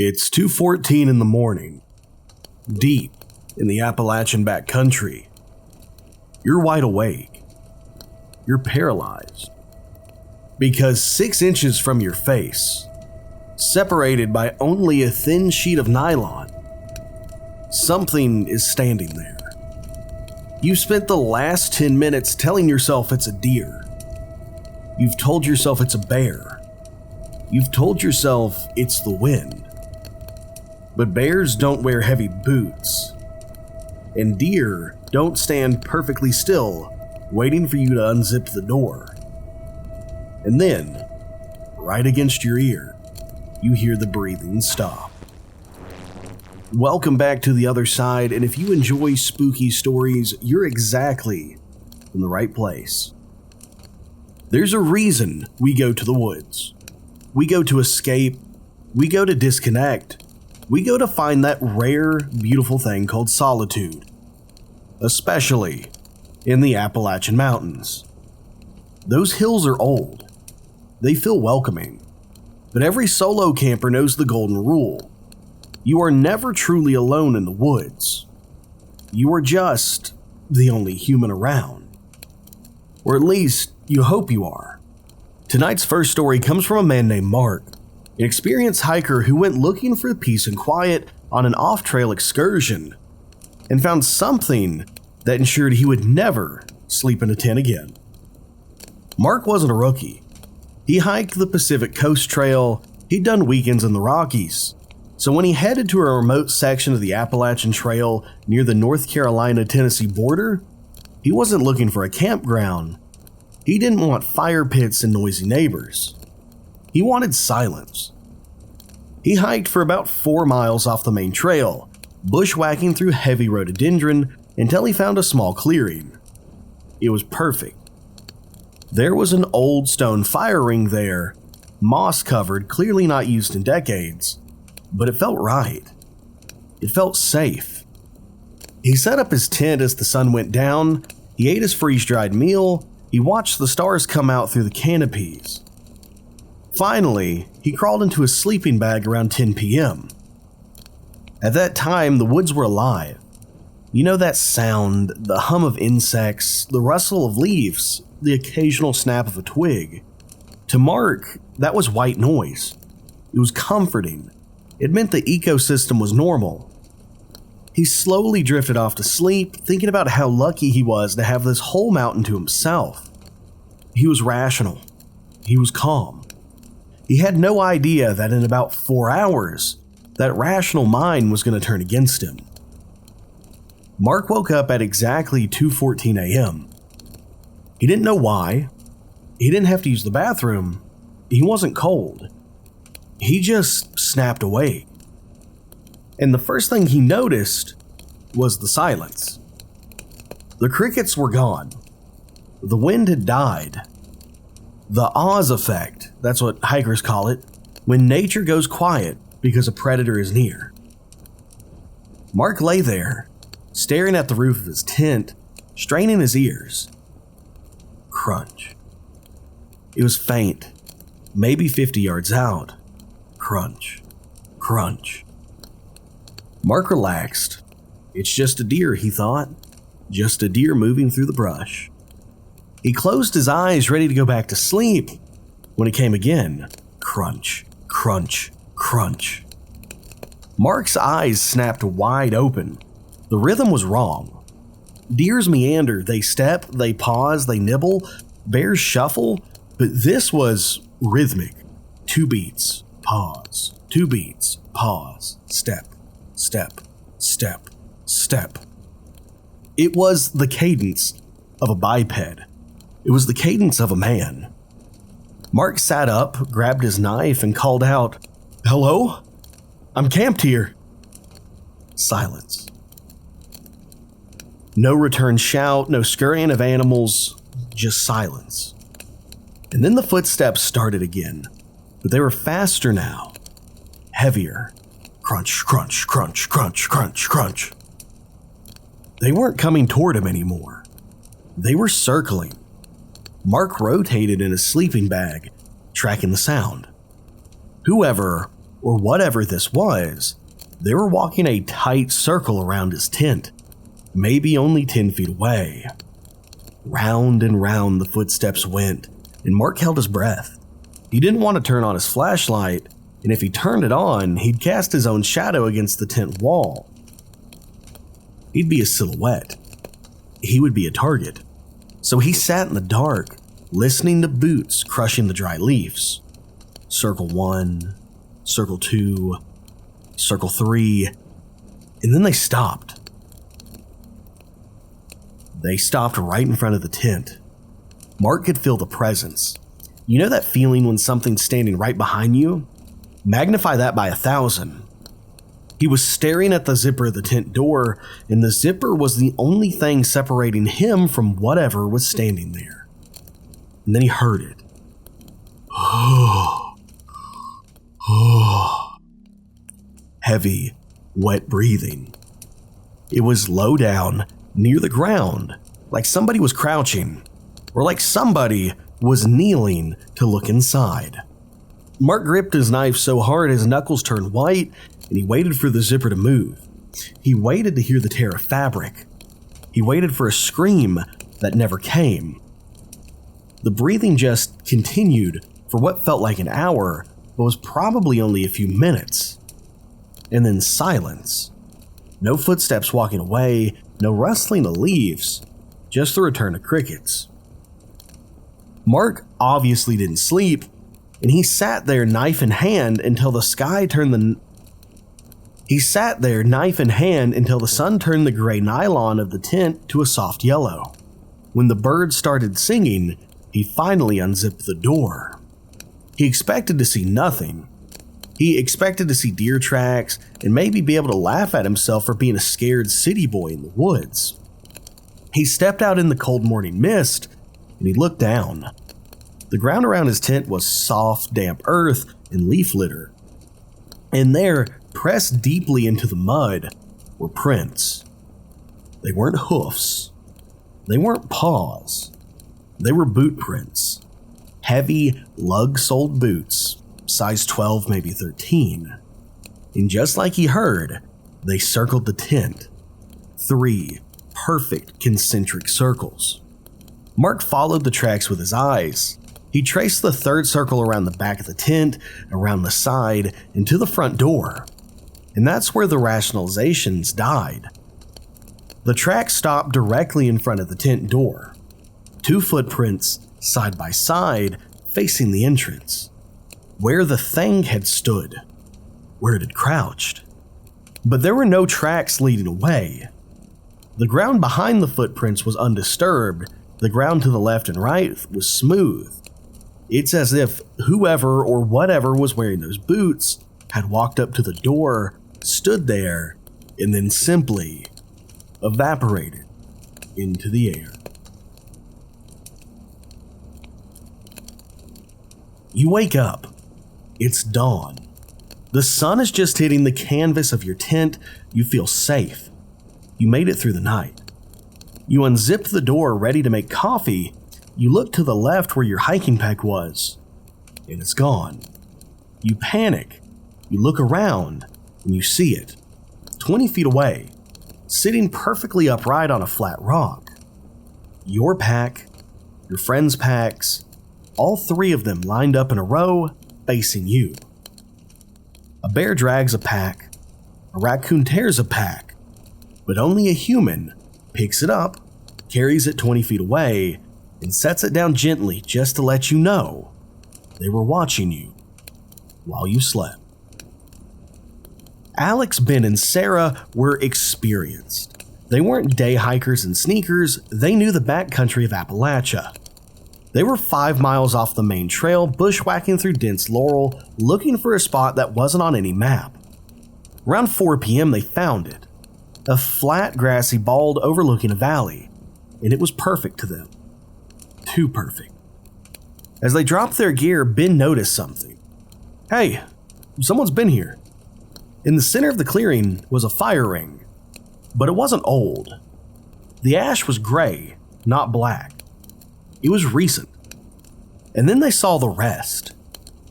It's 2:14 in the morning, deep in the Appalachian backcountry. You're wide awake. You're paralyzed. Because 6 inches from your face, separated by only a thin sheet of nylon, something is standing there. You've spent the last 10 minutes telling yourself it's a deer. You've told yourself it's a bear. You've told yourself it's the wind. But bears don't wear heavy boots. And deer don't stand perfectly still, waiting for you to unzip the door. And then, right against your ear, you hear the breathing stop. Welcome back to the other side, and if you enjoy spooky stories, you're exactly in the right place. There's a reason we go to the woods. We go to escape. We go to disconnect. We go to find that rare, beautiful thing called solitude. Especially in the Appalachian Mountains. Those hills are old. They feel welcoming. But every solo camper knows the golden rule. You are never truly alone in the woods. You are just the only human around. Or at least, you hope you are. Tonight's first story comes from a man named Mark, an experienced hiker who went looking for peace and quiet on an off-trail excursion and found something that ensured he would never sleep in a tent again. Mark wasn't a rookie. He hiked the Pacific Coast Trail, he'd done weekends in the Rockies, so when he headed to a remote section of the Appalachian Trail near the North Carolina-Tennessee border, he wasn't looking for a campground. He didn't want fire pits and noisy neighbors. He wanted silence. He hiked for about 4 miles off the main trail, bushwhacking through heavy rhododendron until he found a small clearing. It was perfect. There was an old stone fire ring there, moss-covered, clearly not used in decades, but it felt right. It felt safe. He set up his tent as the sun went down, he ate his freeze-dried meal, he watched the stars come out through the canopies. Finally, he crawled into his sleeping bag around 10 p.m. At that time, the woods were alive. You know that sound, the hum of insects, the rustle of leaves, the occasional snap of a twig. To Mark, that was white noise. It was comforting. It meant the ecosystem was normal. He slowly drifted off to sleep, thinking about how lucky he was to have this whole mountain to himself. He was rational. He was calm. He had no idea that in about 4 hours, that rational mind was going to turn against him. Mark woke up at exactly 2:14 a.m. He didn't know why. He didn't have to use the bathroom. He wasn't cold. He just snapped awake. And the first thing he noticed was the silence. The crickets were gone. The wind had died. The Oz effect, that's what hikers call it, when nature goes quiet because a predator is near. Mark lay there, staring at the roof of his tent, straining his ears. Crunch. It was faint, maybe 50 yards out. Crunch. Crunch. Mark relaxed. It's just a deer, he thought. Just a deer moving through the brush. He closed his eyes, ready to go back to sleep, when it came again. Crunch, crunch, crunch. Mark's eyes snapped wide open. The rhythm was wrong. Deers meander, they step, they pause, they nibble, bears shuffle, but this was rhythmic. 2 beats, pause, 2 beats, pause, step, step, step, step. It was the cadence of a biped. It was the cadence of a man. Mark sat up, grabbed his knife, and called out, "Hello? I'm camped here." Silence. No return shout, no scurrying of animals, just silence. And then the footsteps started again, but they were faster now, heavier. Crunch, crunch, crunch, crunch, crunch, crunch. They weren't coming toward him anymore. They were circling. Mark rotated in his sleeping bag, tracking the sound. Whoever or whatever this was, they were walking a tight circle around his tent, maybe only 10 feet away. Round and round the footsteps went, and Mark held his breath. He didn't want to turn on his flashlight, and if he turned it on, he'd cast his own shadow against the tent wall. He'd be a silhouette. He would be a target. So he sat in the dark, listening to boots crushing the dry leaves. Circle 1, circle 2, circle 3, and then they stopped. They stopped right in front of the tent. Mark could feel the presence. You know that feeling when something's standing right behind you? Magnify that by 1,000. He was staring at the zipper of the tent door, and the zipper was the only thing separating him from whatever was standing there. And then he heard it. Heavy, wet breathing. It was low down, near the ground, like somebody was crouching, or like somebody was kneeling to look inside. Mark gripped his knife so hard his knuckles turned white, and he waited for the zipper to move. He waited to hear the tear of fabric. He waited for a scream that never came. The breathing just continued for what felt like an hour, but was probably only a few minutes. And then silence. No footsteps walking away, no rustling of leaves, just the return of crickets. Mark obviously didn't sleep, and he sat there knife in hand until the sun turned the gray nylon of the tent to a soft yellow. When the birds started singing, he finally unzipped the door. He expected to see nothing. He expected to see deer tracks and maybe be able to laugh at himself for being a scared city boy in the woods. He stepped out in the cold morning mist and he looked down. The ground around his tent was soft, damp earth and leaf litter. And there, pressed deeply into the mud, were prints. They weren't hoofs. They weren't paws. They were boot prints. Heavy, lug-soled boots, size 12, maybe 13. And just like he heard, they circled the tent. 3 perfect concentric circles. Mark followed the tracks with his eyes. He traced the third circle around the back of the tent, around the side, and to the front door. And that's where the rationalizations died. The track stopped directly in front of the tent door. 2 footprints, side by side, facing the entrance. Where the thing had stood. Where it had crouched. But there were no tracks leading away. The ground behind the footprints was undisturbed. The ground to the left and right was smooth. It's as if whoever or whatever was wearing those boots had walked up to the door, stood there, and then simply evaporated into the air. You wake up. It's dawn. The sun is just hitting the canvas of your tent. You feel safe. You made it through the night. You unzipped the door ready to make coffee. You look to the left where your hiking pack was, and it's gone. You panic. You look around, and you see it, 20 feet away, sitting perfectly upright on a flat rock. Your pack, your friends' packs, all 3 of them lined up in a row, facing you. A bear drags a pack, a raccoon tears a pack, but only a human picks it up, carries it 20 feet away, and sets it down gently just to let you know they were watching you while you slept. Alex, Ben, and Sarah were experienced. They weren't day hikers in sneakers, they knew the backcountry of Appalachia. They were 5 miles off the main trail, bushwhacking through dense laurel, looking for a spot that wasn't on any map. Around 4 p.m. they found it. A flat, grassy bald overlooking a valley, and it was perfect to them. Too perfect. As they dropped their gear, Ben noticed something. Hey, someone's been here. In the center of the clearing was a fire ring, but it wasn't old. The ash was gray, not black. It was recent. And then they saw the rest.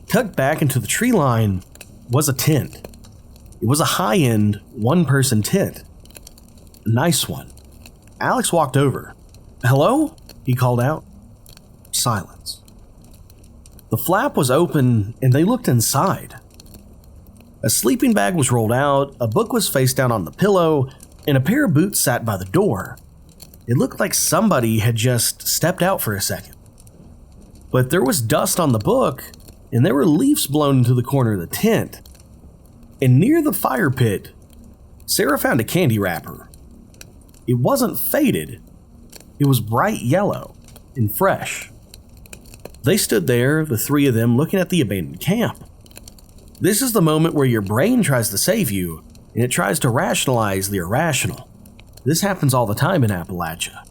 Tucked back into the tree line was a tent. It was a high-end, one-person tent. A nice one. Alex walked over. "Hello?" he called out. Silence. The flap was open, and they looked inside. A sleeping bag was rolled out, a book was face down on the pillow, and a pair of boots sat by the door. It looked like somebody had just stepped out for a second. But there was dust on the book, and there were leaves blown into the corner of the tent. And near the fire pit, Sarah found a candy wrapper. It wasn't faded. It was bright yellow and fresh. They stood there, the three of them, looking at the abandoned camp. This is the moment where your brain tries to save you, and it tries to rationalize the irrational. This happens all the time in Appalachia.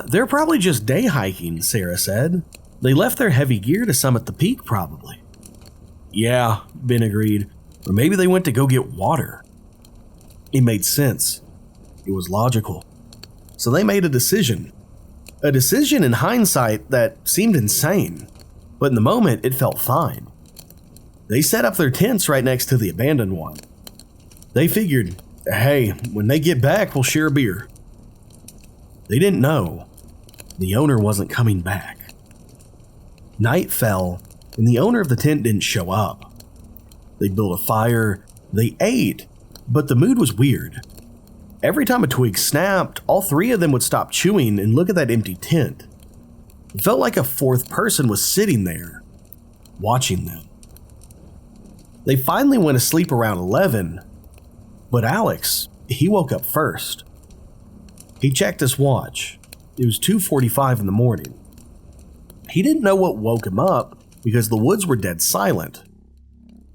They're probably just day hiking, Sarah said. They left their heavy gear to summit the peak, probably. Yeah, Ben agreed. Or maybe they went to go get water. It made sense. It was logical. So they made a decision. A decision in hindsight that seemed insane, but in the moment it felt fine. They set up their tents right next to the abandoned one. They figured, hey, when they get back, we'll share a beer. They didn't know the owner wasn't coming back. Night fell, and the owner of the tent didn't show up. They built a fire, they ate, but the mood was weird. Every time a twig snapped, all three of them would stop chewing and look at that empty tent. It felt like a fourth person was sitting there, watching them. They finally went to sleep around 11, but Alex, he woke up first. He checked his watch. It was 2:45 in the morning. He didn't know what woke him up because the woods were dead silent.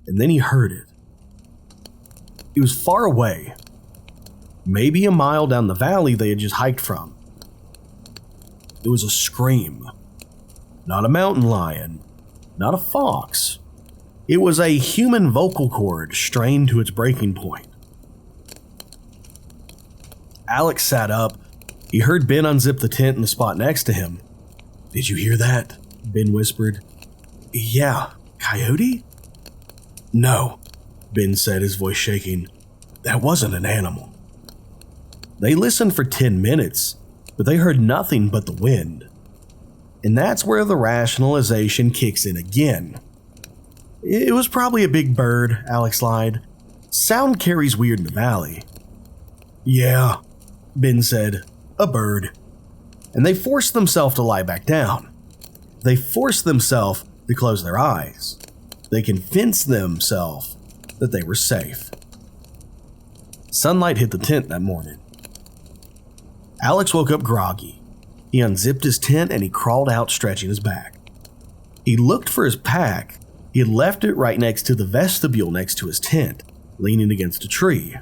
And then he heard it. It was far away, maybe a mile down the valley they had just hiked from. It was a scream. Not a mountain lion, not a fox. It was a human vocal cord strained to its breaking point. Alex sat up. He heard Ben unzip the tent in the spot next to him. "Did you hear that?" Ben whispered. "Yeah, coyote?" "No," Ben said, his voice shaking. "That wasn't an animal." They listened for 10 minutes, but they heard nothing but the wind. And that's where the rationalization kicks in again. "It was probably a big bird," Alex lied. "Sound carries weird in the valley." "Yeah," Ben said, "a bird." And they forced themselves to lie back down. They forced themselves to close their eyes. They convinced themselves that they were safe. Sunlight hit the tent that morning. Alex woke up groggy. He unzipped his tent and he crawled out, stretching his back. He looked for his pack. He had left it right next to the vestibule next to his tent, leaning against a tree.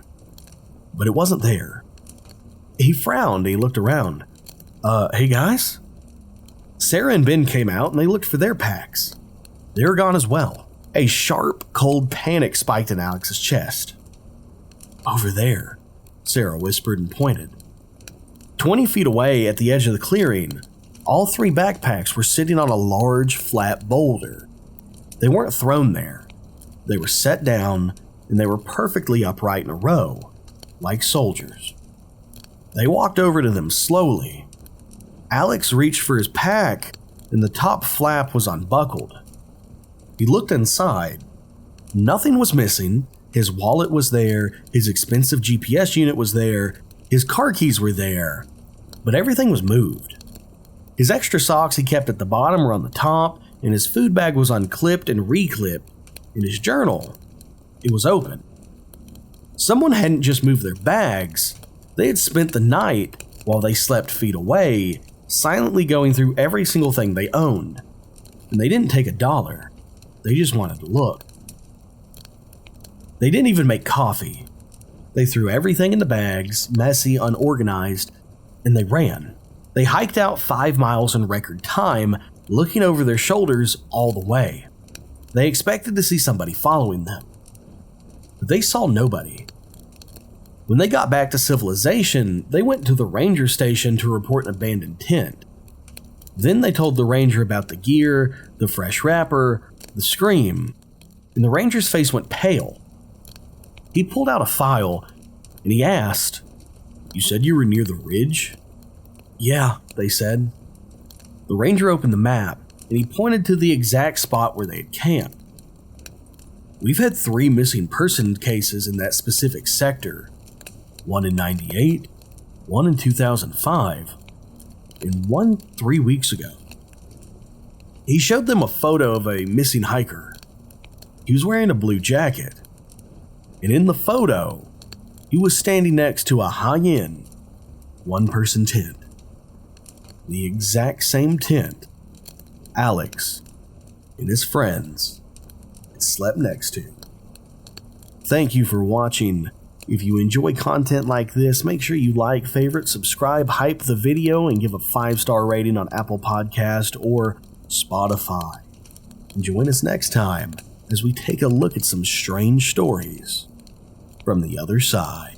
But it wasn't there. He frowned and he looked around. Hey guys?" Sarah and Ben came out and they looked for their packs. They were gone as well. A sharp, cold panic spiked in Alex's chest. "Over there," Sarah whispered and pointed. 20 feet away at the edge of the clearing, all three backpacks were sitting on a large, flat boulder. They weren't thrown there. They were set down, and they were perfectly upright in a row, like soldiers. They walked over to them slowly. Alex reached for his pack, and the top flap was unbuckled. He looked inside. Nothing was missing. His wallet was there, his expensive GPS unit was there, his car keys were there, but everything was moved. His extra socks he kept at the bottom were on the top, and his food bag was unclipped and reclipped. In his journal, it was open. Someone hadn't just moved their bags, they had spent the night, while they slept feet away, silently going through every single thing they owned. And they didn't take $1, they just wanted to look. They didn't even make coffee. They threw everything into bags, messy, unorganized, and they ran. They hiked out 5 miles in record time, looking over their shoulders all the way. They expected to see somebody following them, but they saw nobody. When they got back to civilization, they went to the ranger station to report an abandoned tent. Then they told the ranger about the gear, the fresh wrapper, the scream, and the ranger's face went pale. He pulled out a file, and he asked, "You said you were near the ridge?" "Yeah," they said. The ranger opened the map, and he pointed to the exact spot where they had camped. "We've had 3 missing person cases in that specific sector. One in 98, one in 2005, and one 3 weeks ago." He showed them a photo of a missing hiker. He was wearing a blue jacket, and in the photo, he was standing next to a high-end, one-person tent. The exact same tent Alex and his friends had slept next to. Thank you for watching. If you enjoy content like this, make sure you like, favorite, subscribe, hype the video, and give a 5-star rating on Apple Podcast or Spotify. And join us next time as we take a look at some strange stories from the other side.